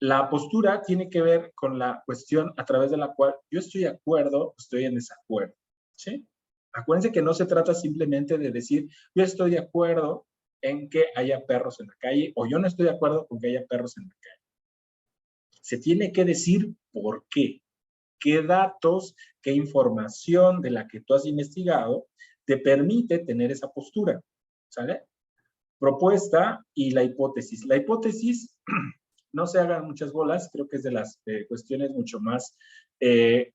La postura tiene que ver con la cuestión a través de la cual yo estoy de acuerdo o estoy en desacuerdo, ¿sí? Acuérdense que no se trata simplemente de decir, yo estoy de acuerdo en que haya perros en la calle o yo no estoy de acuerdo con que haya perros en la calle. Se tiene que decir por qué. ¿Qué datos, qué información de la que tú has investigado te permite tener esa postura? ¿Sale? Propuesta y la hipótesis. La hipótesis, no se hagan muchas bolas, creo que es de las cuestiones mucho más, que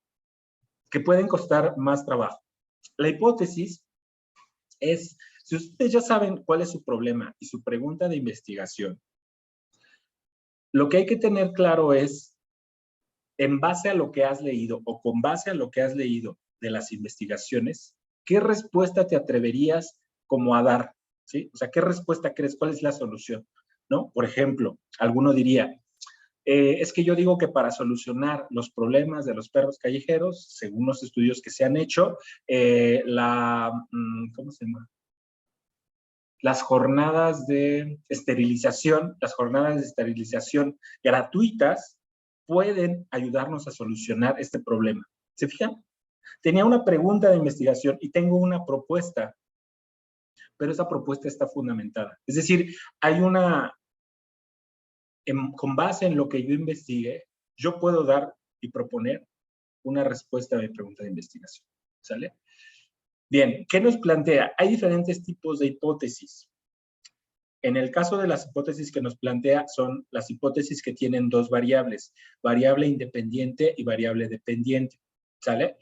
pueden costar más trabajo. La hipótesis es, si ustedes ya saben cuál es su problema y su pregunta de investigación, lo que hay que tener claro es, en base a lo que has leído o con base a lo que has leído de las investigaciones, ¿qué respuesta te atreverías como a dar? ¿Sí? O sea, ¿qué respuesta crees? ¿Cuál es la solución? ¿No? Por ejemplo, alguno diría, es que yo digo que para solucionar los problemas de los perros callejeros, según los estudios que se han hecho, ¿cómo se llama? Las jornadas de esterilización gratuitas pueden ayudarnos a solucionar este problema. ¿Se fijan? Tenía una pregunta de investigación y tengo una propuesta, pero esa propuesta está fundamentada. Es decir, hay una, con base en lo que yo investigué, yo puedo dar y proponer una respuesta a mi pregunta de investigación. ¿Sale? Bien, ¿qué nos plantea? Hay diferentes tipos de hipótesis. En el caso de las hipótesis que nos plantea, son las hipótesis que tienen dos variables, variable independiente y variable dependiente, ¿sale?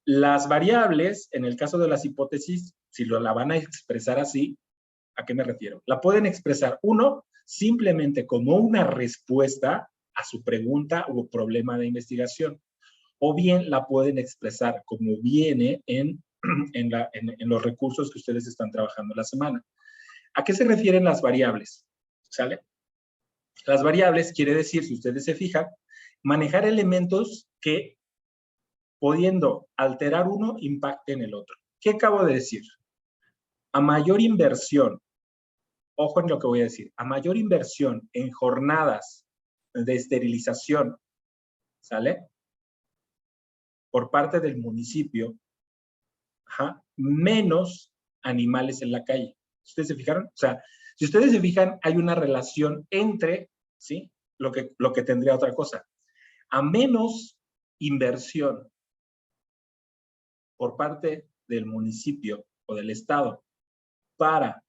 Las variables, en el caso de las hipótesis, si la van a expresar así, ¿a qué me refiero? La pueden expresar, uno, simplemente como una respuesta a su pregunta o problema de investigación, o bien la pueden expresar como viene en los recursos que ustedes están trabajando la semana. ¿A qué se refieren las variables? ¿Sale? Las variables quiere decir, si ustedes se fijan, manejar elementos que, pudiendo alterar uno, impacten el otro. ¿Qué acabo de decir? A mayor inversión, ojo en lo que voy a decir, a mayor inversión en jornadas de esterilización, ¿sale? Por parte del municipio, menos animales en la calle. ¿Ustedes se fijaron? O sea, si ustedes se fijan, hay una relación entre, ¿sí? Lo que tendría otra cosa. A menos inversión por parte del municipio o del estado para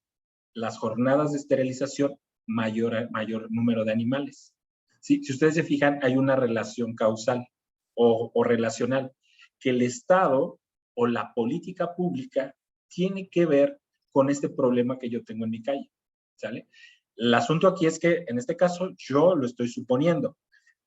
las jornadas de esterilización, mayor número de animales. ¿Sí? Si ustedes se fijan, hay una relación causal o relacional, que el estado o la política pública tiene que ver con este problema que yo tengo en mi calle, ¿sale? El asunto aquí es que, en este caso, yo lo estoy suponiendo.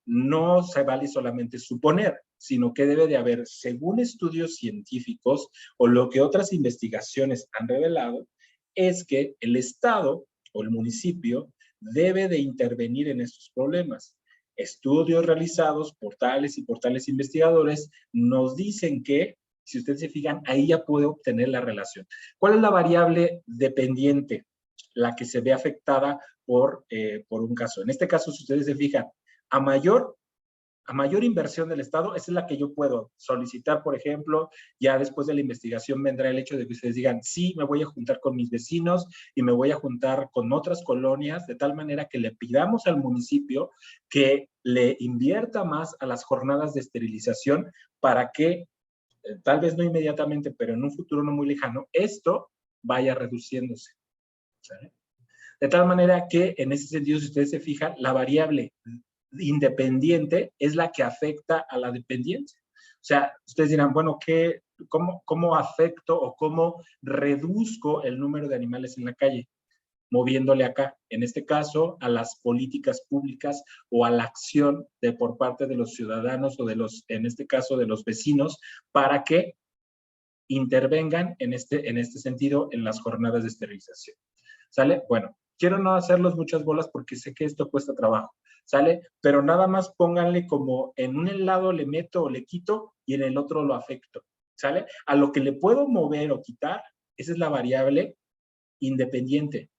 No se vale solamente suponer, sino que debe de haber, según estudios científicos o lo que otras investigaciones han revelado, es que el Estado o el municipio debe de intervenir en estos problemas. Estudios realizados por tales y por tales investigadores nos dicen que, si ustedes se fijan, ahí ya puede obtener la relación. ¿Cuál es la variable dependiente? La que se ve afectada por un caso. En este caso, si ustedes se fijan, a mayor inversión del Estado, esa es la que yo puedo solicitar, por ejemplo. Ya después de la investigación vendrá el hecho de que ustedes digan, sí, me voy a juntar con mis vecinos y me voy a juntar con otras colonias, de tal manera que le pidamos al municipio que le invierta más a las jornadas de esterilización para que, tal vez no inmediatamente, pero en un futuro no muy lejano, esto vaya reduciéndose. ¿Sabe? De tal manera que, en ese sentido, si ustedes se fijan, la variable independiente es la que afecta a la dependiente. O sea, ustedes dirán, bueno, ¿cómo afecto o cómo reduzco el número de animales en la calle? Moviéndole acá, en este caso, a las políticas públicas o a la acción por parte de los ciudadanos o en este caso, de los vecinos, para que intervengan en este sentido en las jornadas de esterilización. ¿Sale? Bueno, quiero no hacerlos muchas bolas porque sé que esto cuesta trabajo, ¿sale? Pero nada más pónganle como en un lado le meto o le quito y en el otro lo afecto, ¿sale? A lo que le puedo mover o quitar, esa es la variable independiente.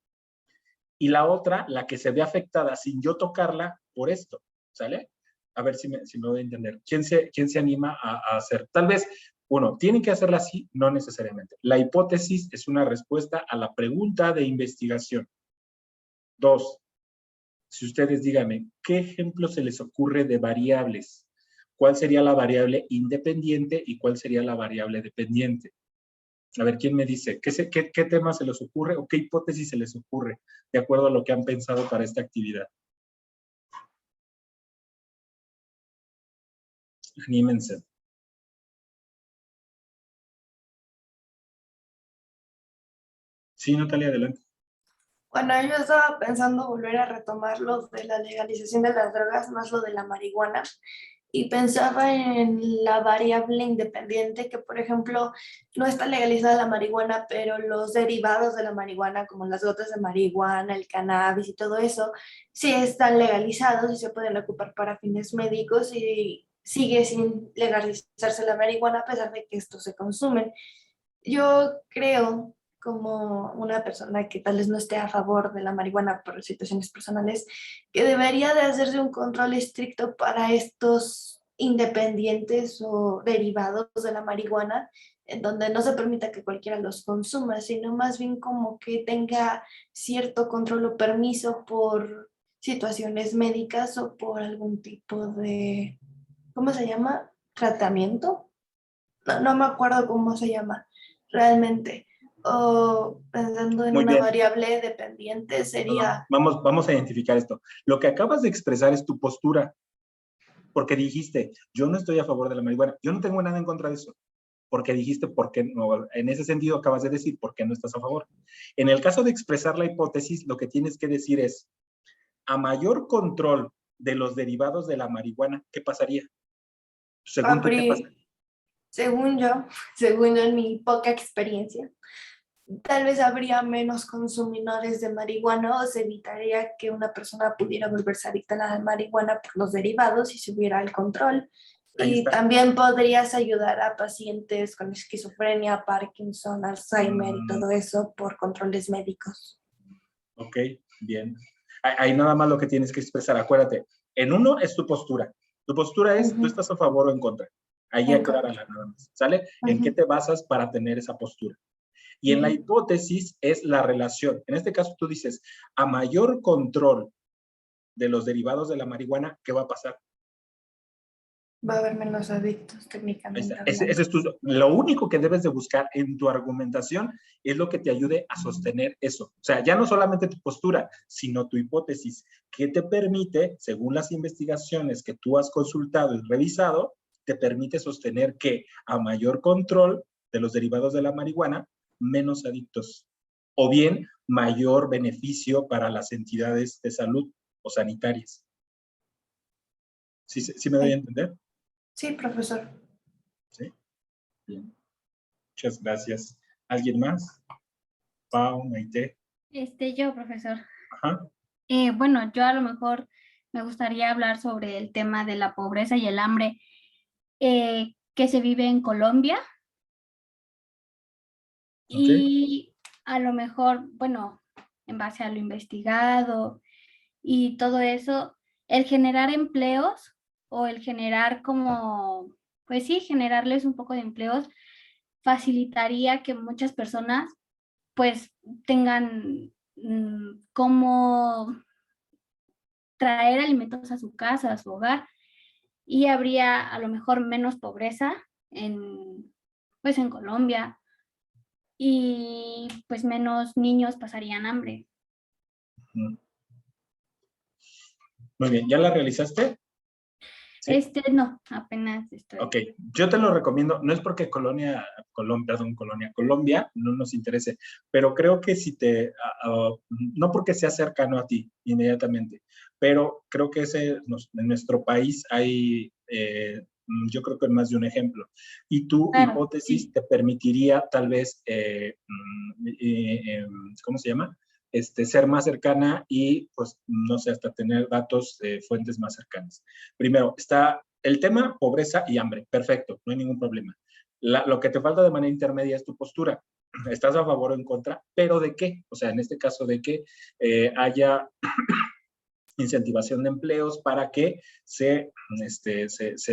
Y la otra, la que se ve afectada sin yo tocarla, por esto. ¿sale? A ver si me voy a entender. ¿Quién se anima a hacer? Tal vez, uno, ¿tienen que hacerla así? No necesariamente. La hipótesis es una respuesta a la pregunta de investigación. Dos, si ustedes díganme, ¿qué ejemplo se les ocurre de variables? ¿Cuál sería la variable independiente y cuál sería la variable dependiente? A ver, ¿quién me dice? ¿Qué tema se les ocurre o qué hipótesis se les ocurre de acuerdo a lo que han pensado para esta actividad? Anímense. Sí, Natalia, adelante. Bueno, yo estaba pensando volver a retomar lo de la legalización de las drogas, más lo de la marihuana, y pensaba en la variable independiente, que por ejemplo no está legalizada la marihuana, pero los derivados de la marihuana, como las gotas de marihuana, el cannabis y todo eso, sí están legalizados y se pueden ocupar para fines médicos y sigue sin legalizarse la marihuana a pesar de que estos se consumen. Yo creo, como una persona que tal vez no esté a favor de la marihuana por situaciones personales, que debería de hacerse un control estricto para estos independientes o derivados de la marihuana, en donde no se permita que cualquiera los consuma, sino más bien como que tenga cierto control o permiso por situaciones médicas o por algún tipo de, ¿cómo se llama? Tratamiento. No me acuerdo cómo se llama realmente. O pensando en Muy una bien. variable dependiente No, no, sería, vamos a identificar esto. Lo que acabas de expresar es tu postura, porque dijiste, yo no estoy a favor de la marihuana. Yo no tengo nada en contra de eso, porque dijiste, ¿por qué no? En ese sentido acabas de decir, ¿por qué no estás a favor? En el caso de expresar la hipótesis, lo que tienes que decir es, a mayor control de los derivados de la marihuana, ¿qué pasaría? Según tú, ¿qué pasa? según yo, según yo en mi poca experiencia, tal vez habría menos consumidores de marihuana o se evitaría que una persona pudiera volverse adicta a la marihuana por los derivados si se hubiera el control. Ahí Y está. también podrías ayudar a pacientes con esquizofrenia, Parkinson, Alzheimer y Mm, todo eso por controles médicos. ok, bien. Ahí nada más lo que tienes que expresar, acuérdate. En uno es tu postura. Tu postura es, tú Ujú. estás a favor o en contra. Ahí En contra. aclárala nada más, ¿sale? ¿En qué Ujú, te basas para tener esa postura? Y en la ujú. hipótesis es la relación. En este caso tú dices, a mayor control de los derivados de la marihuana, ¿qué va a pasar? Va a haber menos adictos, técnicamente Ese hablando. es lo único que debes de buscar en tu argumentación es lo que te ayude a sostener eso. O sea, ya no solamente tu postura, sino tu hipótesis, que te permite, según las investigaciones que tú has consultado y revisado, te permite sostener que a mayor control de los derivados de la marihuana, menos adictos. O bien, mayor beneficio para las entidades de salud o sanitarias. ¿Sí me doy a Sí, entender? sí, profesor. Sí. Bien. Muchas gracias. ¿Alguien más? Pau, Maite. Yo, profesor. Ajá. Bueno, yo a lo mejor me gustaría hablar sobre el tema de la pobreza y el hambre que se vive en Colombia Ok. y a lo mejor, bueno, en base a lo investigado y todo eso, el generar empleos o el generar como, pues sí, generarles un poco de empleos facilitaría que muchas personas pues tengan cómo traer alimentos a su casa, a su hogar, y habría a lo mejor menos pobreza pues en Colombia y pues menos niños pasarían hambre. Muy bien. ¿Ya la realizaste? Sí. No, apenas Ok. estoy. Yo te lo recomiendo. No es porque Colombia no nos interese, pero creo que si no porque sea cercano a ti inmediatamente, pero creo que en nuestro país hay, yo creo que más de un ejemplo. Y tu Claro, hipótesis sí. te permitiría tal vez, ¿cómo se llama? Ser más cercana y, pues, no sé, hasta tener datos de fuentes más cercanas. Primero, está el tema pobreza y hambre. Perfecto, no hay ningún problema. Lo que te falta de manera intermedia es tu postura. ¿Estás a favor o en contra? ¿Pero de qué? O sea, en este caso, de que haya incentivación de empleos para que se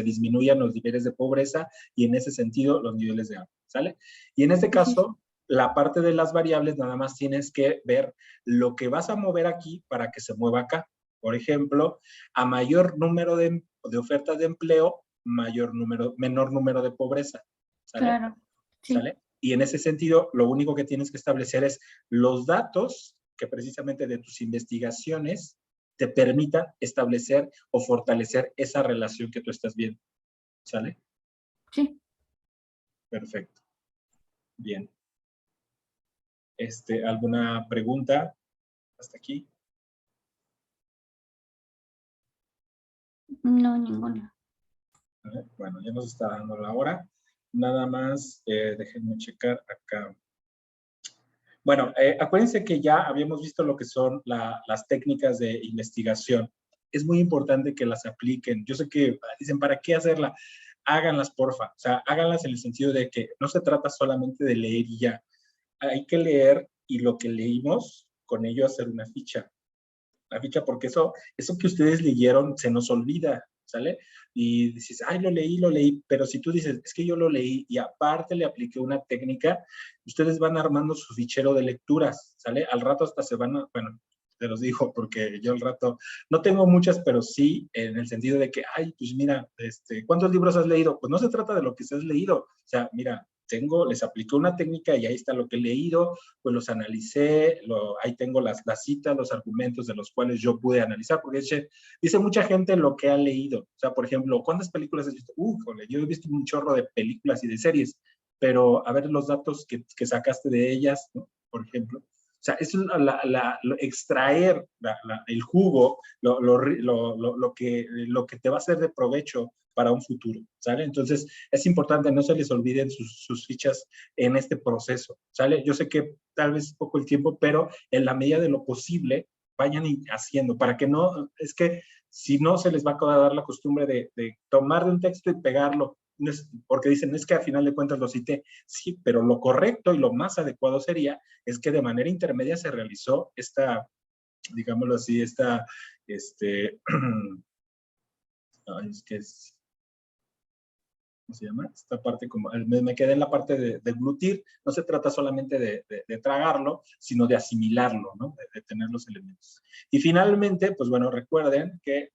disminuyan los niveles de pobreza y en ese sentido los niveles de hambre, ¿sale? Y en este caso, la parte de las variables nada más tienes que ver lo que vas a mover aquí para que se mueva acá. Por ejemplo, a mayor número de ofertas de empleo, menor número de pobreza, ¿sale? Claro, sí. ¿Sale? Y en ese sentido, lo único que tienes que establecer es los datos que precisamente de tus investigaciones te permitan establecer o fortalecer esa relación que tú estás viendo. ¿Sale? Sí. Perfecto. Bien. ¿Alguna pregunta hasta aquí? No, ninguna. Bueno, ya nos está dando la hora. Nada más, déjenme checar acá. Bueno, acuérdense que ya habíamos visto lo que son las técnicas de investigación. Es muy importante que las apliquen. Yo sé que dicen, ¿para qué hacerla? Háganlas, porfa. O sea, háganlas en el sentido de que no se trata solamente de leer y ya. Hay que leer y lo que leímos, con ello hacer una ficha. La ficha, porque eso que ustedes leyeron se nos olvida, ¿sale? Y dices, ay, lo leí, pero si tú dices, es que yo lo leí y aparte le apliqué una técnica, ustedes van armando su fichero de lecturas, ¿sale? Al rato hasta se van a, bueno, te los digo porque yo al rato, no tengo muchas, pero sí en el sentido de que, ay, pues mira, ¿cuántos libros has leído? Pues no se trata de lo que se has leído, o sea, mira, les apliqué una técnica y ahí está lo que he leído, pues los analicé, ahí tengo las citas, los argumentos de los cuales yo pude analizar, porque dice mucha gente lo que ha leído. O sea, por ejemplo, ¿cuántas películas has visto? Joder, yo he visto un chorro de películas y de series, pero a ver los datos que sacaste de ellas, ¿no? Por ejemplo. O sea, es extraer el jugo, lo que te va a ser de provecho para un futuro, ¿sale? Entonces, es importante, no se les olviden sus fichas en este proceso, ¿sale? Yo sé que tal vez poco el tiempo, pero en la medida de lo posible, vayan haciendo, para que no, es que si no se les va a dar la costumbre de tomar de un texto y pegarlo, porque dicen, es que a final de cuentas lo cité, sí, pero lo correcto y lo más adecuado sería, es que de manera intermedia se realizó digámoslo así, es que es, ¿cómo se llama? Esta parte como, me quedé en la parte de glutir, no se trata solamente de tragarlo, sino de asimilarlo, ¿no? De tener los elementos. Y finalmente, pues bueno, recuerden que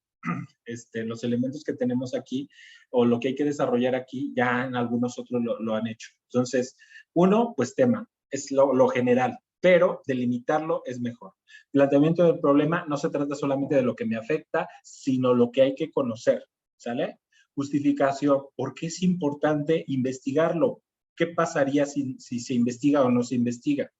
los elementos que tenemos aquí, o lo que hay que desarrollar aquí, ya en algunos otros lo han hecho. Entonces, uno, pues tema, es lo general, pero delimitarlo es mejor. Planteamiento del problema no se trata solamente de lo que me afecta, sino lo que hay que conocer, ¿sale? Justificación, ¿por qué es importante investigarlo? ¿Qué pasaría si se investiga o no se investiga?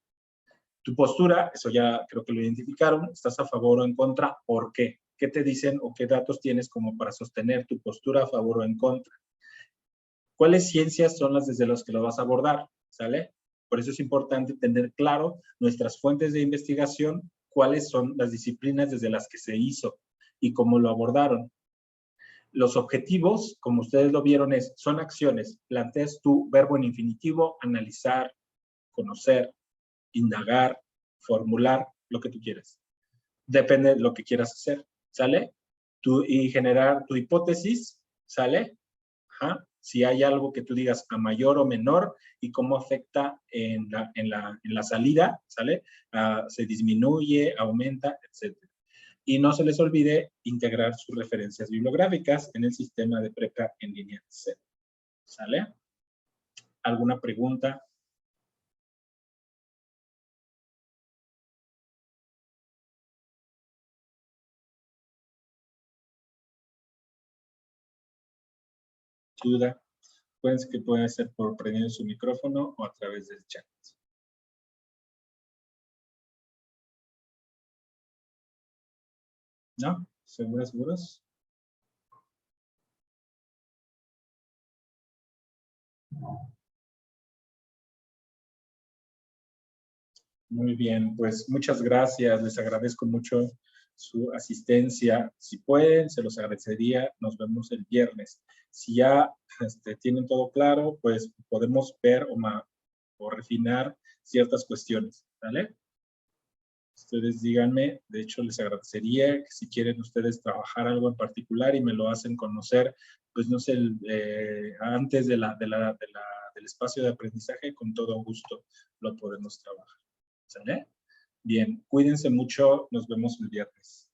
Tu postura, eso ya creo que lo identificaron, ¿estás a favor o en contra? ¿Por qué? ¿Qué te dicen o qué datos tienes como para sostener tu postura a favor o en contra? ¿Cuáles ciencias son las desde las que lo vas a abordar? ¿Sale? Por eso es importante tener claro nuestras fuentes de investigación, cuáles son las disciplinas desde las que se hizo y cómo lo abordaron. Los objetivos, como ustedes lo vieron, son acciones. Planteas tu verbo en infinitivo, analizar, conocer, indagar, formular, lo que tú quieras. Depende de lo que quieras hacer, ¿sale? Y generar tu hipótesis, ¿sale? Ajá. Si hay algo que tú digas a mayor o menor y cómo afecta en la salida, ¿sale? Se disminuye, aumenta, etc. Y no se les olvide integrar sus referencias bibliográficas en el sistema de prepa en línea C. ¿Sale? ¿Alguna pregunta? ¿Duda? Acuérdense que pueden hacer por prendiendo su micrófono o a través del chat. ¿No? ¿Seguros? Muy bien, pues muchas gracias. Les agradezco mucho su asistencia. Si pueden, se los agradecería. Nos vemos el viernes. Si ya tienen todo claro, pues podemos ver o refinar ciertas cuestiones. ¿Vale? Ustedes díganme, de hecho les agradecería que si quieren ustedes trabajar algo en particular y me lo hacen conocer, pues no sé, antes del espacio de aprendizaje, con todo gusto lo podemos trabajar. ¿Sale? Bien, cuídense mucho, nos vemos el viernes.